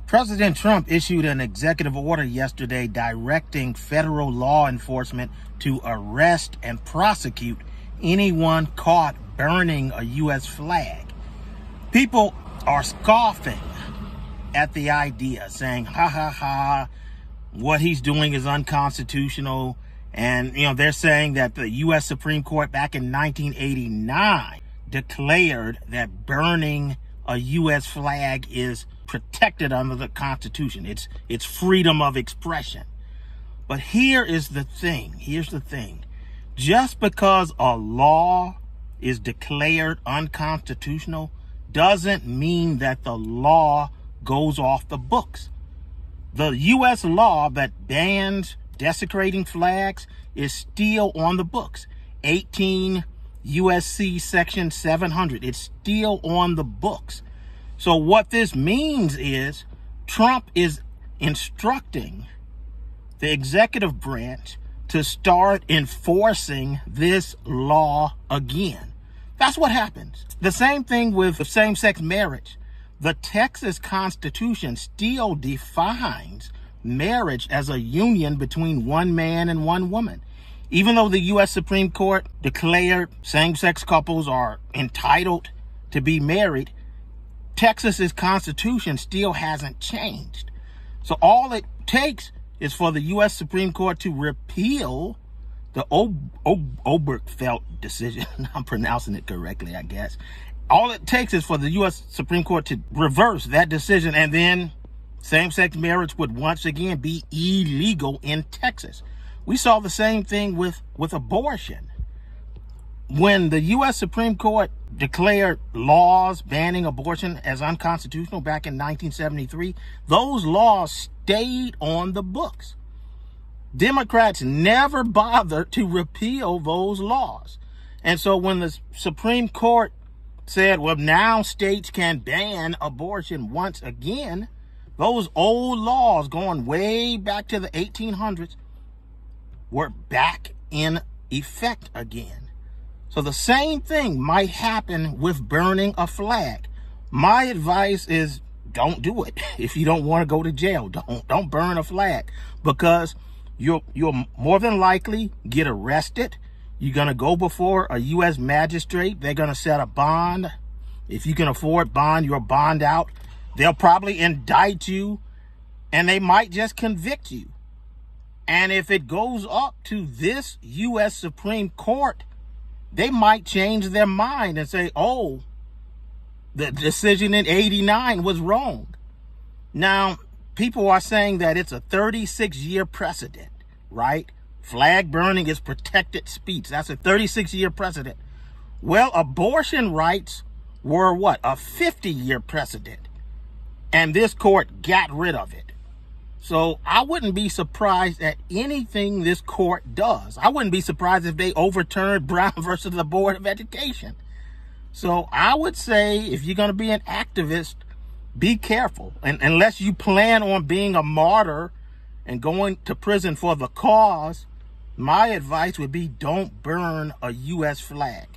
President Trump issued an executive order yesterday directing federal law enforcement to arrest and prosecute anyone caught burning a U.S. flag. People are scoffing at the idea, saying, ha ha ha, what he's doing is unconstitutional. And, they're saying that the U.S. Supreme Court back in 1989 declared that burning a U.S. flag is protected under the Constitution. It's freedom of expression. But here's the thing. Just because a law is declared unconstitutional doesn't mean that the law goes off the books. The U.S. law that bans desecrating flags is still on the books. 18 U.S.C. section 700. It's still on the books. So what this means is Trump is instructing the executive branch to start enforcing this law again. That's what happens. The same thing with same-sex marriage. The Texas Constitution still defines marriage as a union between one man and one woman. Even though the U.S. Supreme Court declared same-sex couples are entitled to be married, Texas's Constitution still hasn't changed. So all it takes is for the U.S. Supreme Court to repeal the Obergefell decision. I'm pronouncing it correctly, I guess. All it takes is for the U.S. Supreme Court to reverse that decision, and then same-sex marriage would once again be illegal in Texas. We saw the same thing with abortion. When the U.S. Supreme Court declared laws banning abortion as unconstitutional back in 1973, those laws stayed on the books. Democrats never bothered to repeal those laws. And so when the Supreme Court said, well, now states can ban abortion once again, those old laws going way back to the 1800s were back in effect again. So the same thing might happen with burning a flag. My advice is don't do it. If you don't want to go to jail, don't burn a flag, because you'll more than likely get arrested. You're going to go before a U.S. magistrate. They're going to set a bond. If you can afford bond, you'll bond out. They'll probably indict you, and they might just convict you. And if it goes up to this U.S. Supreme Court, they might change their mind and say, oh, the decision in 89 was wrong. Now, people are saying that it's a 36-year precedent, right? Flag burning is protected speech. That's a 36-year precedent. Well, abortion rights were what? A 50-year precedent. And this court got rid of it. So I wouldn't be surprised at anything this court does. I wouldn't be surprised if they overturned Brown versus the Board of Education. So I would say if you're going to be an activist, be careful. And unless you plan on being a martyr and going to prison for the cause, my advice would be don't burn a U.S. flag.